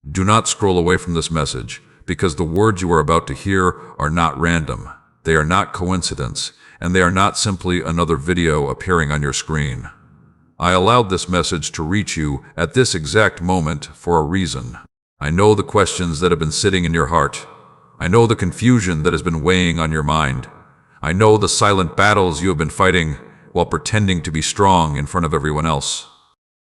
Do not scroll away from this message, because the words you are about to hear are not random. They are not coincidence, and they are not simply another video appearing on your screen. I allowed this message to reach you at this exact moment for a reason. I know the questions that have been sitting in your heart. I know the confusion that has been weighing on your mind. I know the silent battles you have been fighting while pretending to be strong in front of everyone else.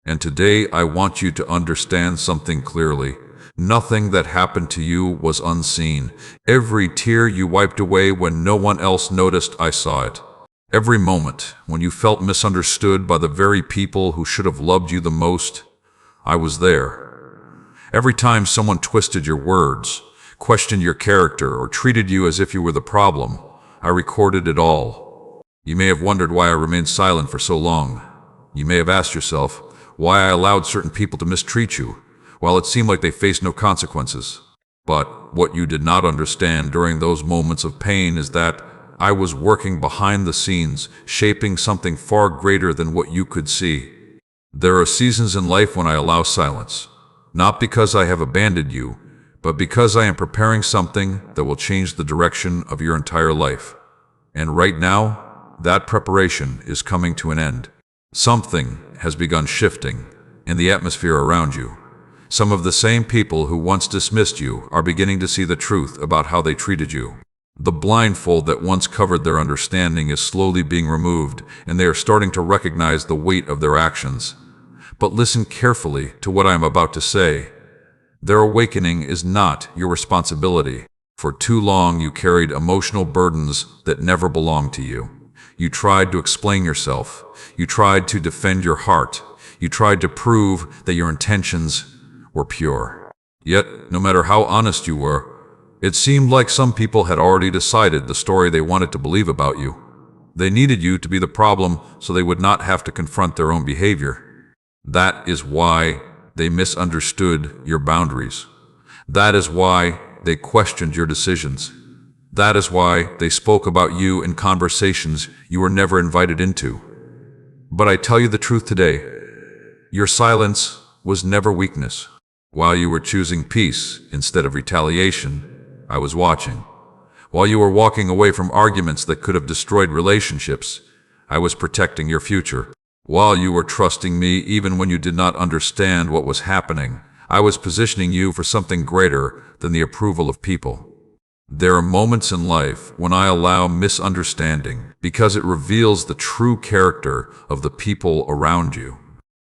And today I want you to understand something clearly. Nothing that happened to you was unseen. Every tear you wiped away when no one else noticed, I saw it. Every moment when you felt misunderstood by the very people who should have loved you the most, I was there. Every time someone twisted your words, questioned your character, or treated you as if you were the problem, I recorded it all. You may have wondered why I remained silent for so long. You may have asked yourself why I allowed certain people to mistreat you, while it seemed like they faced no consequences. But what you did not understand during those moments of pain is that I was working behind the scenes, shaping something far greater than what you could see. There are seasons in life when I allow silence, not because I have abandoned you, but because I am preparing something that will change the direction of your entire life. And right now, that preparation is coming to an end. Something has begun shifting in the atmosphere around you. Some of the same people who once dismissed you are beginning to see the truth about how they treated you. The blindfold that once covered their understanding is slowly being removed, and they are starting to recognize the weight of their actions. But listen carefully to what I am about to say. Their awakening is not your responsibility. For too long you carried emotional burdens that never belonged to you. You tried to explain yourself. You tried to defend your heart. You tried to prove that your intentions were pure. Yet, no matter how honest you were, it seemed like some people had already decided the story they wanted to believe about you. They needed you to be the problem so they would not have to confront their own behavior. That is why they misunderstood your boundaries. That is why they questioned your decisions. That is why they spoke about you in conversations you were never invited into. But I tell you the truth today, your silence was never weakness. While you were choosing peace instead of retaliation, I was watching. While you were walking away from arguments that could have destroyed relationships, I was protecting your future. While you were trusting me even when you did not understand what was happening, I was positioning you for something greater than the approval of people. There are moments in life when I allow misunderstanding because it reveals the true character of the people around you.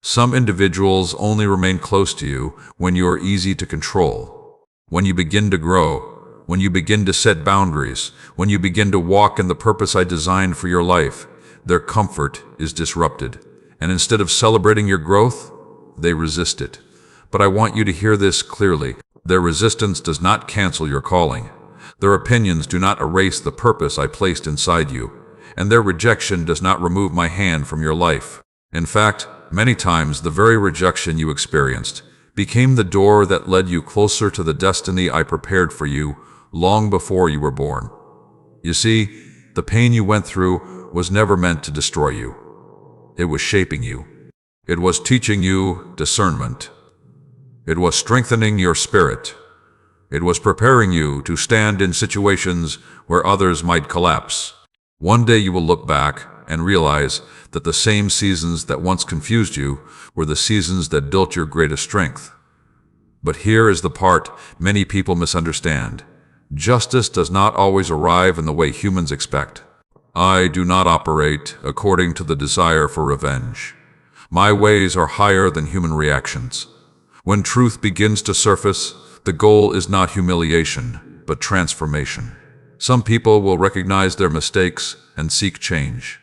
Some individuals only remain close to you when you are easy to control. When you begin to grow, when you begin to set boundaries, when you begin to walk in the purpose I designed for your life, their comfort is disrupted. And instead of celebrating your growth, they resist it. But I want you to hear this clearly. Their resistance does not cancel your calling. Their opinions do not erase the purpose I placed inside you. And their rejection does not remove my hand from your life. In fact, many times the very rejection you experienced became the door that led you closer to the destiny I prepared for you long before you were born. You see, the pain you went through was never meant to destroy you. It was shaping you. It was teaching you discernment. It was strengthening your spirit. It was preparing you to stand in situations where others might collapse. One day you will look back and realize that the same seasons that once confused you were the seasons that built your greatest strength. But here is the part many people misunderstand. Justice does not always arrive in the way humans expect. I do not operate according to the desire for revenge. My ways are higher than human reactions. When truth begins to surface, the goal is not humiliation, but transformation. Some people will recognize their mistakes and seek change.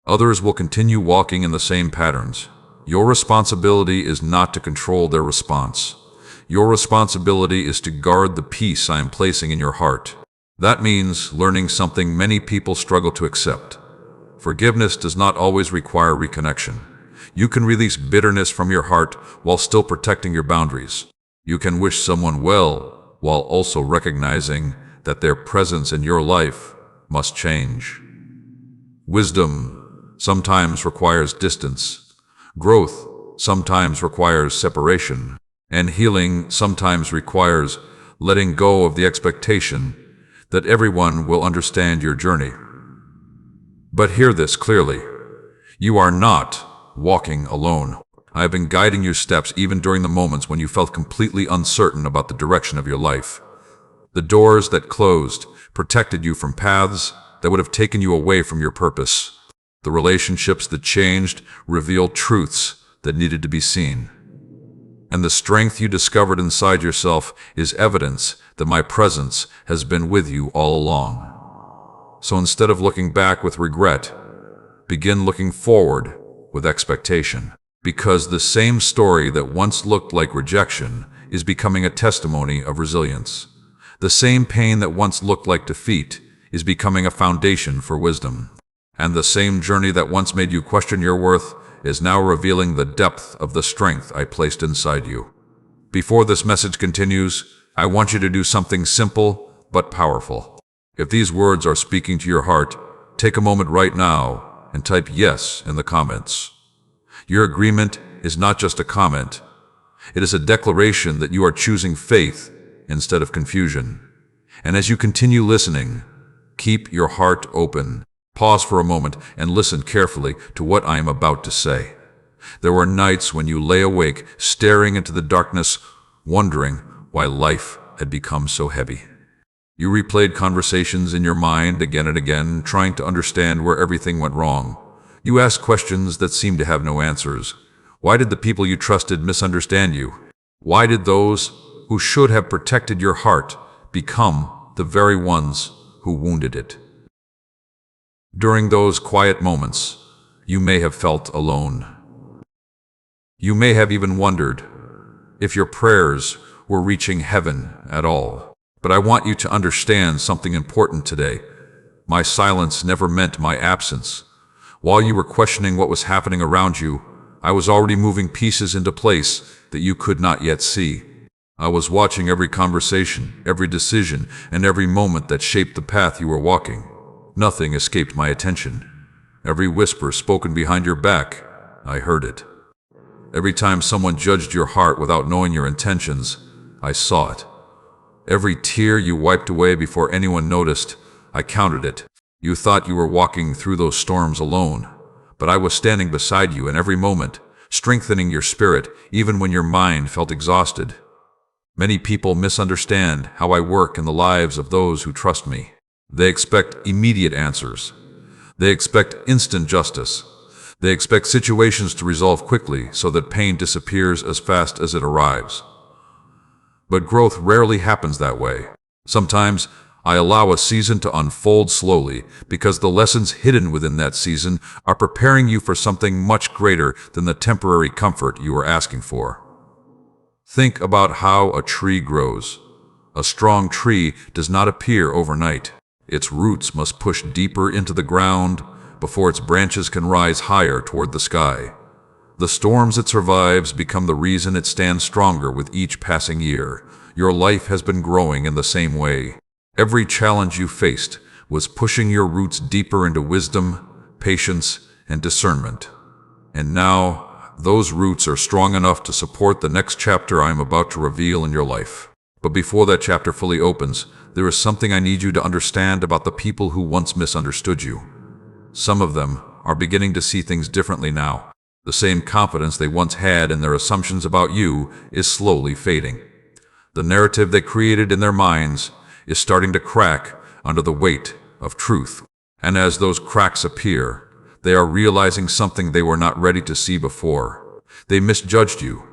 Others will continue walking in the same patterns. Your responsibility is not to control their response. Your responsibility is to guard the peace I am placing in your heart. That means learning something many people struggle to accept. Forgiveness does not always require reconnection. You can release bitterness from your heart while still protecting your boundaries. You can wish someone well while also recognizing that their presence in your life must change. Wisdom sometimes requires distance. Growth sometimes requires separation. And healing sometimes requires letting go of the expectation that everyone will understand your journey. But hear this clearly. You are not walking alone. I have been guiding your steps even during the moments when you felt completely uncertain about the direction of your life. The doors that closed protected you from paths that would have taken you away from your purpose. The relationships that changed revealed truths that needed to be seen. And the strength you discovered inside yourself is evidence that my presence has been with you all along. So instead of looking back with regret, begin looking forward with expectation. Because the same story that once looked like rejection is becoming a testimony of resilience. The same pain that once looked like defeat is becoming a foundation for wisdom. And the same journey that once made you question your worth is now revealing the depth of the strength I placed inside you. Before this message continues, I want you to do something simple but powerful. If these words are speaking to your heart, take a moment right now and type yes in the comments. Your agreement is not just a comment. It is a declaration that you are choosing faith instead of confusion. And as you continue listening, keep your heart open. Pause for a moment and listen carefully to what I am about to say. There were nights when you lay awake, staring into the darkness, wondering why life had become so heavy. You replayed conversations in your mind again and again, trying to understand where everything went wrong. You asked questions that seemed to have no answers. Why did the people you trusted misunderstand you? Why did those who should have protected your heart become the very ones who wounded it? During those quiet moments, you may have felt alone. You may have even wondered if your prayers were reaching heaven at all. But I want you to understand something important today. My silence never meant my absence. While you were questioning what was happening around you, I was already moving pieces into place that you could not yet see. I was watching every conversation, every decision, and every moment that shaped the path you were walking. Nothing escaped my attention. Every whisper spoken behind your back, I heard it. Every time someone judged your heart without knowing your intentions, I saw it. Every tear you wiped away before anyone noticed, I counted it. You thought you were walking through those storms alone, but I was standing beside you in every moment, strengthening your spirit even when your mind felt exhausted. Many people misunderstand how I work in the lives of those who trust me. They expect immediate answers. They expect instant justice. They expect situations to resolve quickly so that pain disappears as fast as it arrives. But growth rarely happens that way. Sometimes I allow a season to unfold slowly because the lessons hidden within that season are preparing you for something much greater than the temporary comfort you are asking for. Think about how a tree grows. A strong tree does not appear overnight. Its roots must push deeper into the ground before its branches can rise higher toward the sky. The storms it survives become the reason it stands stronger with each passing year. Your life has been growing in the same way. Every challenge you faced was pushing your roots deeper into wisdom, patience, and discernment. And now, those roots are strong enough to support the next chapter I am about to reveal in your life. But before that chapter fully opens, there is something I need you to understand about the people who once misunderstood you. Some of them are beginning to see things differently now. The same confidence they once had in their assumptions about you is slowly fading. The narrative they created in their minds is starting to crack under the weight of truth. And as those cracks appear, they are realizing something they were not ready to see before. They misjudged you.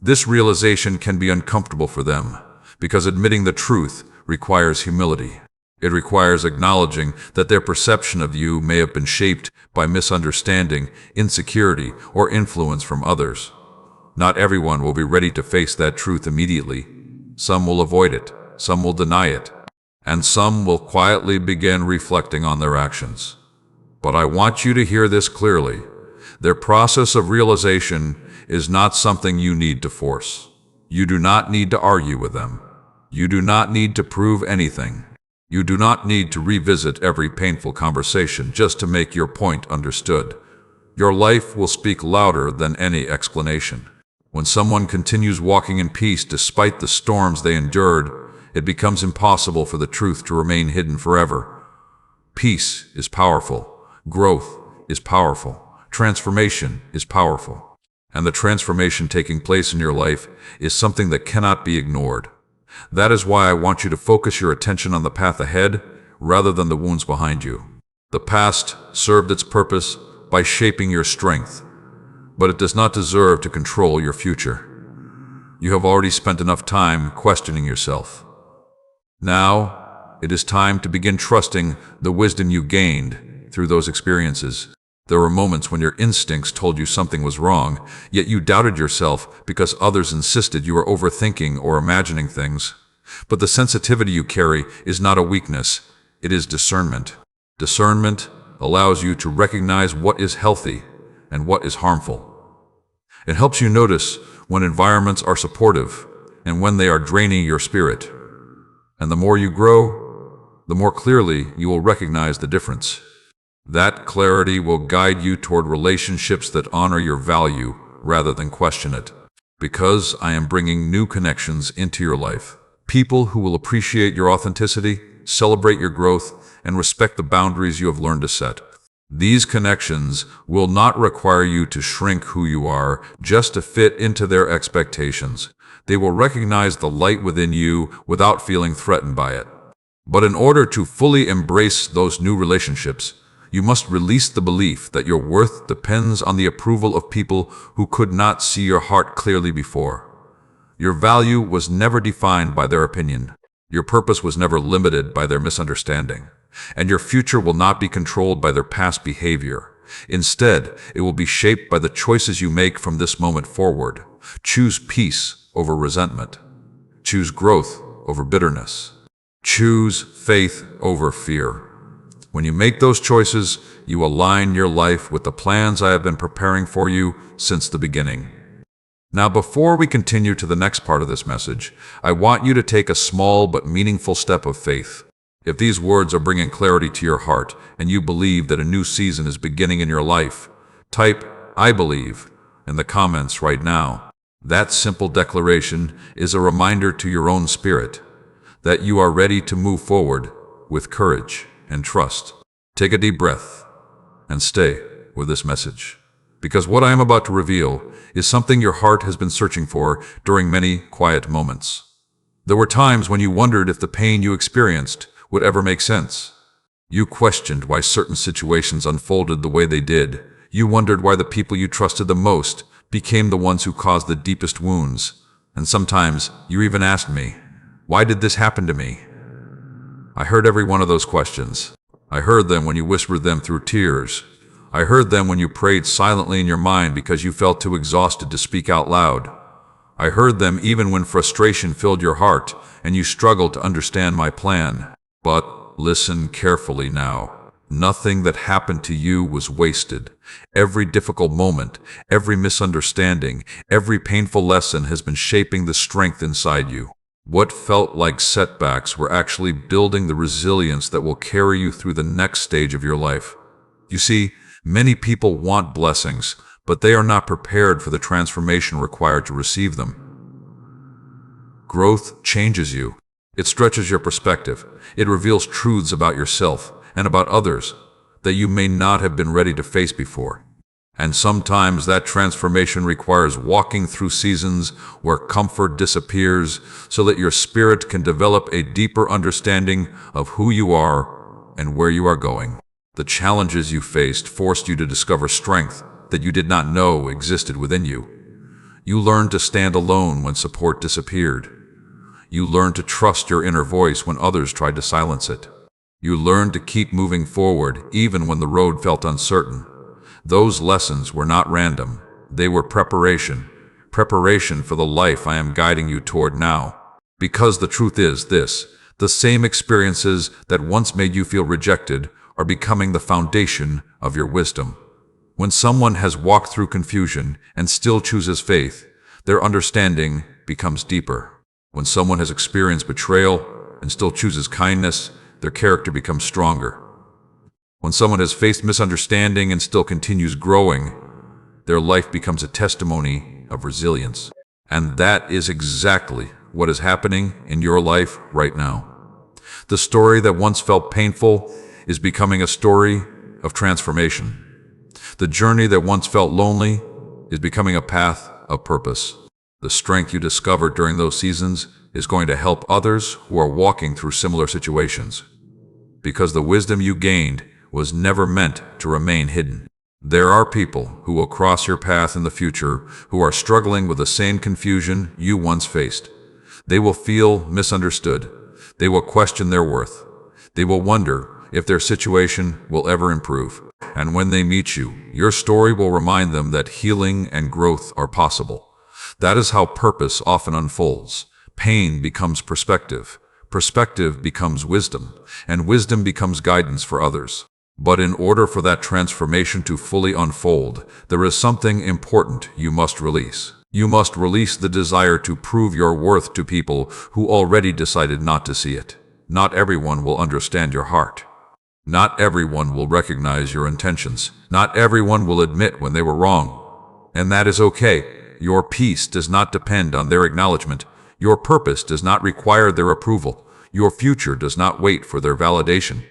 This realization can be uncomfortable for them, because admitting the truth requires humility. It requires acknowledging that their perception of you may have been shaped by misunderstanding, insecurity, or influence from others. Not everyone will be ready to face that truth immediately. Some will avoid it, some will deny it, and some will quietly begin reflecting on their actions. But I want you to hear this clearly. Their process of realization is not something you need to force. You do not need to argue with them. You do not need to prove anything. You do not need to revisit every painful conversation just to make your point understood. Your life will speak louder than any explanation. When someone continues walking in peace despite the storms they endured, it becomes impossible for the truth to remain hidden forever. Peace is powerful. Growth is powerful. Transformation is powerful. And the transformation taking place in your life is something that cannot be ignored. That is why I want you to focus your attention on the path ahead rather than the wounds behind you. The past served its purpose by shaping your strength, but it does not deserve to control your future. You have already spent enough time questioning yourself. Now, it is time to begin trusting the wisdom you gained through those experiences. There were moments when your instincts told you something was wrong, yet you doubted yourself because others insisted you were overthinking or imagining things. But the sensitivity you carry is not a weakness, it is discernment. Discernment allows you to recognize what is healthy and what is harmful. It helps you notice when environments are supportive and when they are draining your spirit. And the more you grow, the more clearly you will recognize the difference. That clarity will guide you toward relationships that honor your value rather than question it. Because I am bringing new connections into your life. People who will appreciate your authenticity, celebrate your growth, and respect the boundaries you have learned to set. These connections will not require you to shrink who you are just to fit into their expectations. They will recognize the light within you without feeling threatened by it. But in order to fully embrace those new relationships, you must release the belief that your worth depends on the approval of people who could not see your heart clearly before. Your value was never defined by their opinion. Your purpose was never limited by their misunderstanding. And your future will not be controlled by their past behavior. Instead, it will be shaped by the choices you make from this moment forward. Choose peace over resentment. Choose growth over bitterness. Choose faith over fear. When you make those choices, you align your life with the plans I have been preparing for you since the beginning. Now, before we continue to the next part of this message, I want you to take a small but meaningful step of faith. If these words are bringing clarity to your heart and you believe that a new season is beginning in your life, type "I believe" in the comments right now. That simple declaration is a reminder to your own spirit that you are ready to move forward with courage and trust. Take a deep breath and stay with this message, because what I am about to reveal is something your heart has been searching for during many quiet moments. There were times when you wondered if the pain you experienced would ever make sense. You questioned why certain situations unfolded the way they did. You wondered why the people you trusted the most became the ones who caused the deepest wounds. And sometimes you even asked me, "Why did this happen to me?" I heard every one of those questions. I heard them when you whispered them through tears. I heard them when you prayed silently in your mind because you felt too exhausted to speak out loud. I heard them even when frustration filled your heart and you struggled to understand my plan. But listen carefully now. Nothing that happened to you was wasted. Every difficult moment, every misunderstanding, every painful lesson has been shaping the strength inside you. What felt like setbacks were actually building the resilience that will carry you through the next stage of your life. You see, many people want blessings, but they are not prepared for the transformation required to receive them. Growth changes you. It stretches your perspective. It reveals truths about yourself and about others that you may not have been ready to face before. And sometimes that transformation requires walking through seasons where comfort disappears so that your spirit can develop a deeper understanding of who you are and where you are going. The challenges you faced forced you to discover strength that you did not know existed within you. You learned to stand alone when support disappeared. You learned to trust your inner voice when others tried to silence it. You learned to keep moving forward even when the road felt uncertain. Those lessons were not random. They were preparation for the life I am guiding you toward now. Because the truth is this, the same experiences that once made you feel rejected are becoming the foundation of your wisdom. When someone has walked through confusion and still chooses faith, their understanding becomes deeper. When someone has experienced betrayal and still chooses kindness, their character becomes stronger. When someone has faced misunderstanding and still continues growing, their life becomes a testimony of resilience. And that is exactly what is happening in your life right now. The story that once felt painful is becoming a story of transformation. The journey that once felt lonely is becoming a path of purpose. The strength you discovered during those seasons is going to help others who are walking through similar situations. Because the wisdom you gained was never meant to remain hidden. There are people who will cross your path in the future who are struggling with the same confusion you once faced. They will feel misunderstood. They will question their worth. They will wonder if their situation will ever improve. And when they meet you, your story will remind them that healing and growth are possible. That is how purpose often unfolds. Pain becomes perspective. Perspective becomes wisdom, and wisdom becomes guidance for others. But in order for that transformation to fully unfold, there is something important you must release. You must release the desire to prove your worth to people who already decided not to see it. Not everyone will understand your heart. Not everyone will recognize your intentions. Not everyone will admit when they were wrong. And that is okay. Your peace does not depend on their acknowledgement. Your purpose does not require their approval. Your future does not wait for their validation.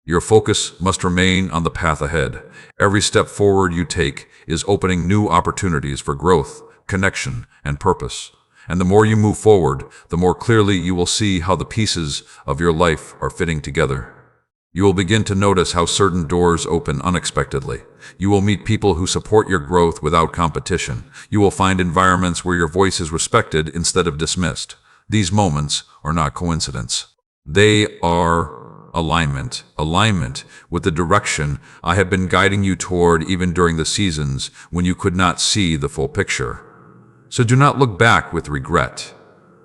Your focus must remain on the path ahead. Every step forward you take is opening new opportunities for growth, connection, and purpose. And the more you move forward, the more clearly you will see how the pieces of your life are fitting together. You will begin to notice how certain doors open unexpectedly. You will meet people who support your growth without competition. You will find environments where your voice is respected instead of dismissed. These moments are not coincidence. They are alignment. Alignment with the direction I have been guiding you toward even during the seasons when you could not see the full picture. So do not look back with regret.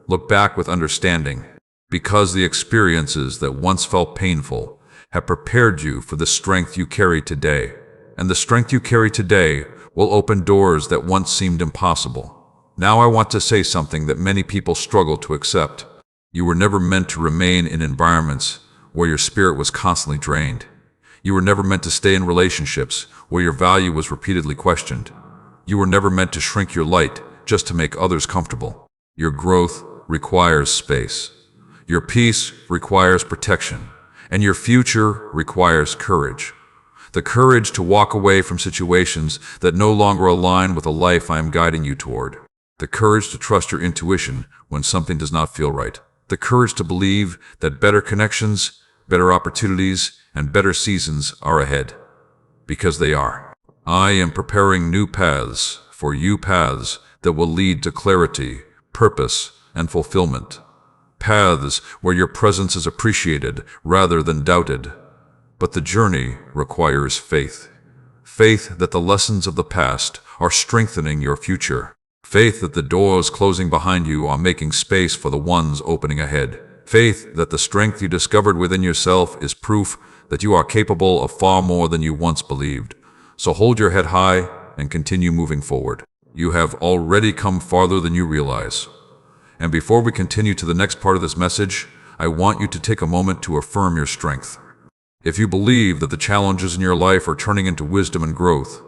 Look back with understanding, because the experiences that once felt painful have prepared you for the strength you carry today. And the strength you carry today will open doors that once seemed impossible. Now I want to say something that many people struggle to accept. You were never meant to remain in environments where your spirit was constantly drained. You were never meant to stay in relationships where your value was repeatedly questioned. You were never meant to shrink your light just to make others comfortable. Your growth requires space. Your peace requires protection. And your future requires courage. The courage to walk away from situations that no longer align with the life I am guiding you toward. The courage to trust your intuition when something does not feel right. The courage to believe that better connections, better opportunities, and better seasons are ahead. Because they are. I am preparing new paths for you, paths that will lead to clarity, purpose, and fulfillment. Paths where your presence is appreciated rather than doubted. But the journey requires faith. Faith that the lessons of the past are strengthening your future. Faith that the doors closing behind you are making space for the ones opening ahead. Faith that the strength you discovered within yourself is proof that you are capable of far more than you once believed. So hold your head high and continue moving forward. You have already come farther than you realize. And before we continue to the next part of this message, I want you to take a moment to affirm your strength. If you believe that the challenges in your life are turning into wisdom and growth,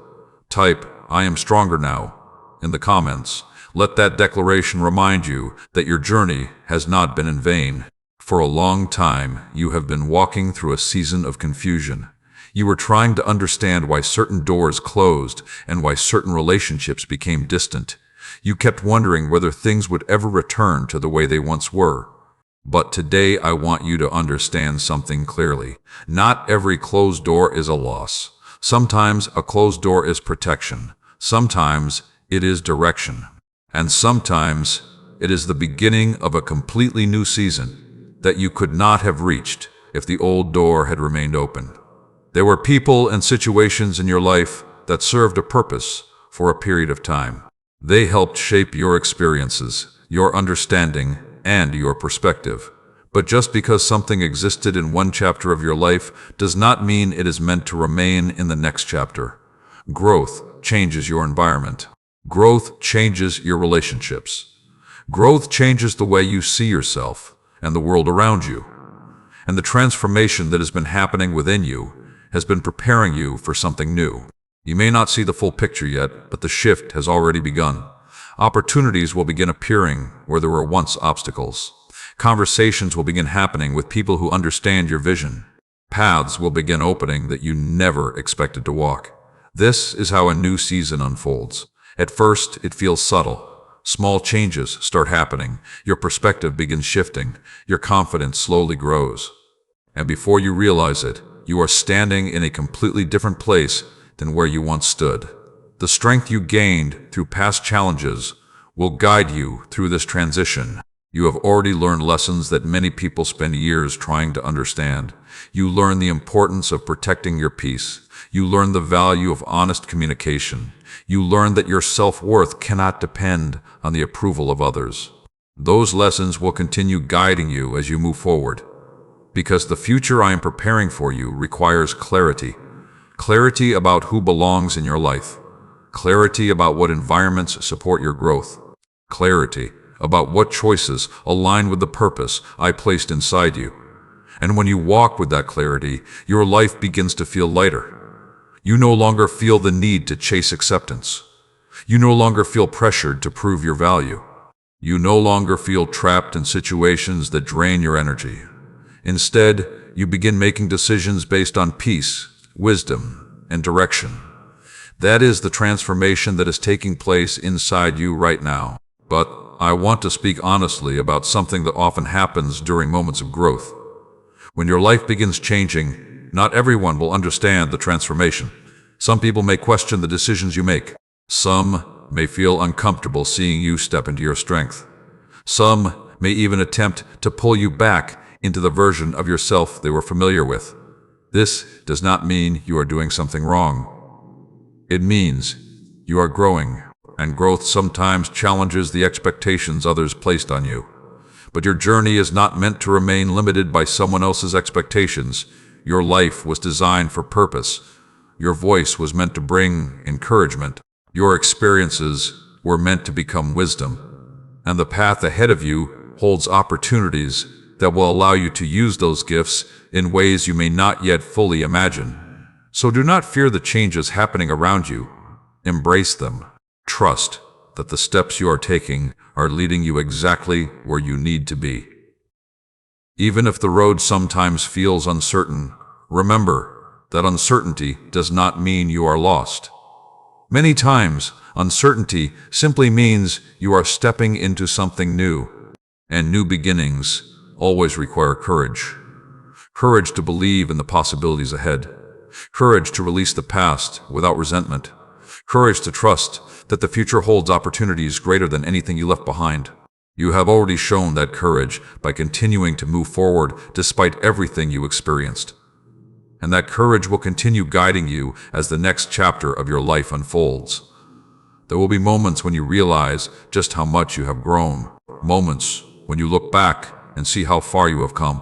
type, "I am stronger now," in the comments. Let that declaration remind you that your journey has not been in vain. For a long time, you have been walking through a season of confusion. You were trying to understand why certain doors closed and why certain relationships became distant. You kept wondering whether things would ever return to the way they once were. But today I want you to understand something clearly. Not every closed door is a loss. Sometimes a closed door is protection. Sometimes it is direction. And sometimes it is the beginning of a completely new season that you could not have reached if the old door had remained open. There were people and situations in your life that served a purpose for a period of time. They helped shape your experiences, your understanding, and your perspective. But just because something existed in one chapter of your life does not mean it is meant to remain in the next chapter. Growth changes your environment. Growth changes your relationships. Growth changes the way you see yourself and the world around you. And the transformation that has been happening within you has been preparing you for something new. You may not see the full picture yet, but the shift has already begun. Opportunities will begin appearing where there were once obstacles. Conversations will begin happening with people who understand your vision. Paths will begin opening that you never expected to walk. This is how a new season unfolds. At first, it feels subtle. Small changes start happening. Your perspective begins shifting. Your confidence slowly grows. And before you realize it, you are standing in a completely different place than where you once stood. The strength you gained through past challenges will guide you through this transition. You have already learned lessons that many people spend years trying to understand. You learn the importance of protecting your peace. You learn the value of honest communication. You learn that your self-worth cannot depend on the approval of others. Those lessons will continue guiding you as you move forward. Because the future I am preparing for you requires clarity. Clarity about who belongs in your life. Clarity about what environments support your growth. Clarity about what choices align with the purpose I placed inside you. And when you walk with that clarity, your life begins to feel lighter. You no longer feel the need to chase acceptance. You no longer feel pressured to prove your value. You no longer feel trapped in situations that drain your energy. Instead, you begin making decisions based on peace, wisdom, and direction. That is the transformation that is taking place inside you right now. But I want to speak honestly about something that often happens during moments of growth. When your life begins changing, not everyone will understand the transformation. Some people may question the decisions you make. Some may feel uncomfortable seeing you step into your strength. Some may even attempt to pull you back into the version of yourself they were familiar with. This does not mean you are doing something wrong. It means you are growing, and growth sometimes challenges the expectations others placed on you. But your journey is not meant to remain limited by someone else's expectations. Your life was designed for purpose. Your voice was meant to bring encouragement. Your experiences were meant to become wisdom. And the path ahead of you holds opportunities that will allow you to use those gifts in ways you may not yet fully imagine. So do not fear the changes happening around you. Embrace them. Trust that the steps you are taking are leading you exactly where you need to be. Even if the road sometimes feels uncertain, remember that uncertainty does not mean you are lost. Many times, uncertainty simply means you are stepping into something new, and new beginnings always require courage. Courage to believe in the possibilities ahead. Courage to release the past without resentment. Courage to trust that the future holds opportunities greater than anything you left behind. You have already shown that courage by continuing to move forward despite everything you experienced. And that courage will continue guiding you as the next chapter of your life unfolds. There will be moments when you realize just how much you have grown. Moments when you look back and see how far you have come.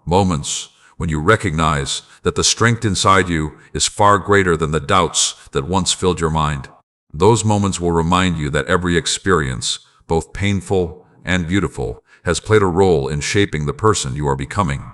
Moments when you recognize that the strength inside you is far greater than the doubts that once filled your mind. Those moments will remind you that every experience, both painful and beautiful, has played a role in shaping the person you are becoming.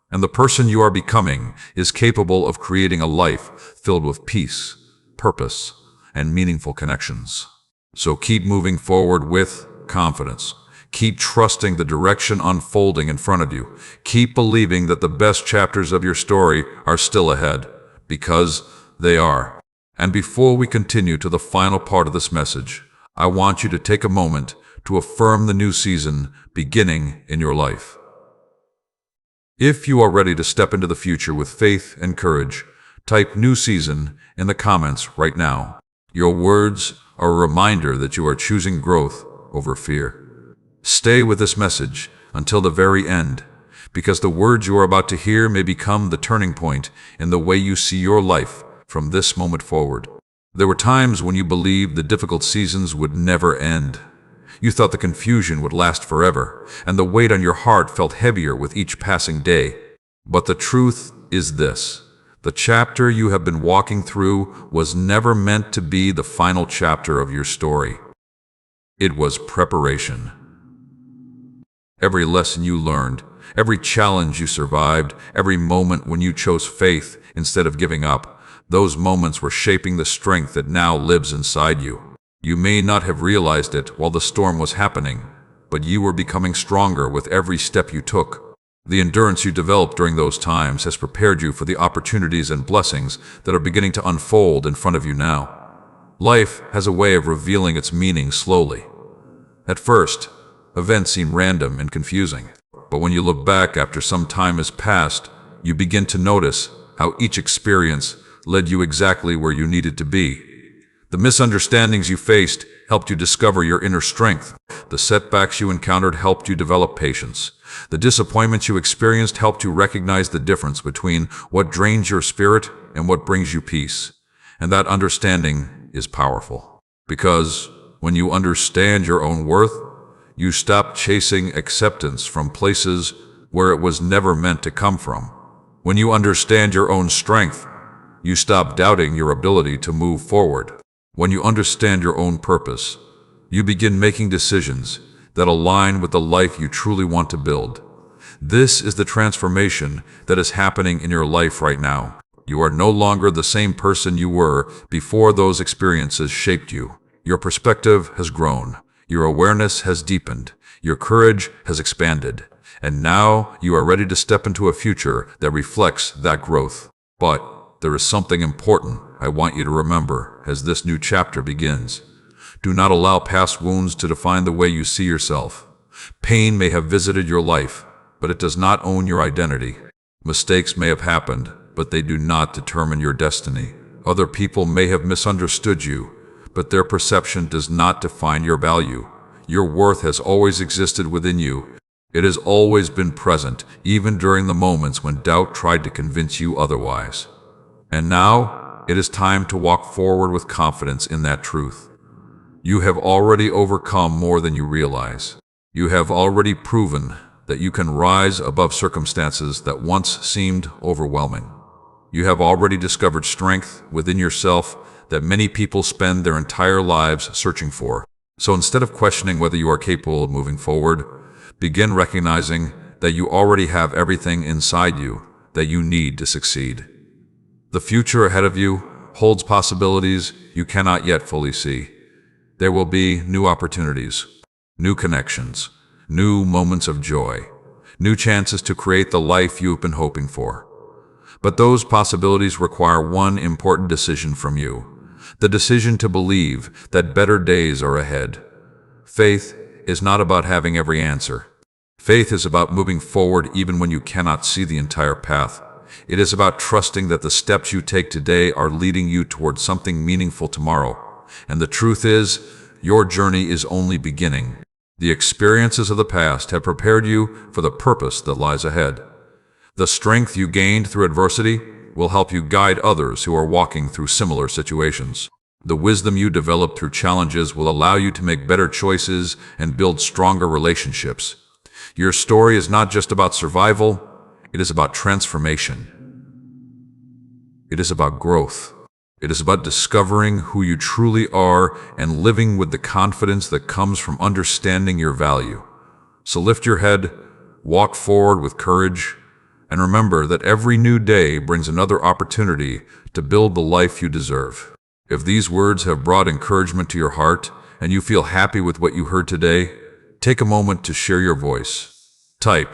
And the person you are becoming is capable of creating a life filled with peace, purpose, and meaningful connections. So keep moving forward with confidence. Keep trusting the direction unfolding in front of you. Keep believing that the best chapters of your story are still ahead, because they are. And before we continue to the final part of this message, I want you to take a moment to affirm the new season beginning in your life. If you are ready to step into the future with faith and courage, type "new season" in the comments right now. Your words are a reminder that you are choosing growth over fear. Stay with this message until the very end, because the words you are about to hear may become the turning point in the way you see your life from this moment forward. There were times when you believed the difficult seasons would never end. You thought the confusion would last forever, and the weight on your heart felt heavier with each passing day. But the truth is this: the chapter you have been walking through was never meant to be the final chapter of your story. It was preparation. Every lesson you learned, every challenge you survived, every moment when you chose faith instead of giving up, those moments were shaping the strength that now lives inside you. You may not have realized it while the storm was happening, but you were becoming stronger with every step you took. The endurance you developed during those times has prepared you for the opportunities and blessings that are beginning to unfold in front of you now. Life has a way of revealing its meaning slowly. At first, events seem random and confusing, but when you look back after some time has passed, you begin to notice how each experience led you exactly where you needed to be. The misunderstandings you faced helped you discover your inner strength. The setbacks you encountered helped you develop patience. The disappointments you experienced helped you recognize the difference between what drains your spirit and what brings you peace. And that understanding is powerful. Because when you understand your own worth, you stop chasing acceptance from places where it was never meant to come from. When you understand your own strength, you stop doubting your ability to move forward. When you understand your own purpose, you begin making decisions that align with the life you truly want to build. This is the transformation that is happening in your life right now. You are no longer the same person you were before those experiences shaped you. Your perspective has grown, your awareness has deepened, your courage has expanded, and now you are ready to step into a future that reflects that growth. But there is something important I want you to remember as this new chapter begins. Do not allow past wounds to define the way you see yourself. Pain may have visited your life, but it does not own your identity. Mistakes may have happened, but they do not determine your destiny. Other people may have misunderstood you, but their perception does not define your value. Your worth has always existed within you. It has always been present, even during the moments when doubt tried to convince you otherwise. And now, it is time to walk forward with confidence in that truth. You have already overcome more than you realize. You have already proven that you can rise above circumstances that once seemed overwhelming. You have already discovered strength within yourself that many people spend their entire lives searching for. So instead of questioning whether you are capable of moving forward, begin recognizing that you already have everything inside you that you need to succeed. The future ahead of you holds possibilities you cannot yet fully see. There will be new opportunities, new connections, new moments of joy, new chances to create the life you've been hoping for. But those possibilities require one important decision from you. The decision to believe that better days are ahead. Faith is not about having every answer. Faith is about moving forward even when you cannot see the entire path. It is about trusting that the steps you take today are leading you towards something meaningful tomorrow. And the truth is, your journey is only beginning. The experiences of the past have prepared you for the purpose that lies ahead. The strength you gained through adversity will help you guide others who are walking through similar situations. The wisdom you develop through challenges will allow you to make better choices and build stronger relationships. Your story is not just about survival, it is about transformation. It is about growth. It is about discovering who you truly are and living with the confidence that comes from understanding your value. So lift your head, walk forward with courage, and remember that every new day brings another opportunity to build the life you deserve. If these words have brought encouragement to your heart and you feel happy with what you heard today, take a moment to share your voice. Type,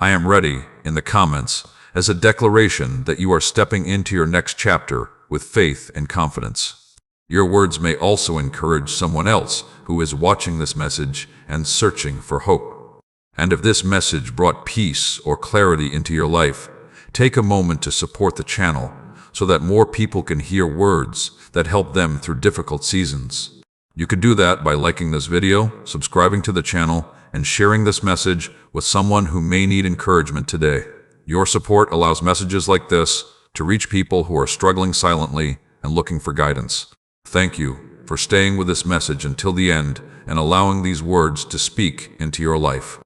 "I am ready," in the comments as a declaration that you are stepping into your next chapter with faith and confidence. Your words may also encourage someone else who is watching this message and searching for hope. And if this message brought peace or clarity into your life, take a moment to support the channel so that more people can hear words that help them through difficult seasons. You could do that by liking this video, subscribing to the channel, and sharing this message with someone who may need encouragement today. Your support allows messages like this to reach people who are struggling silently and looking for guidance. Thank you for staying with this message until the end and allowing these words to speak into your life.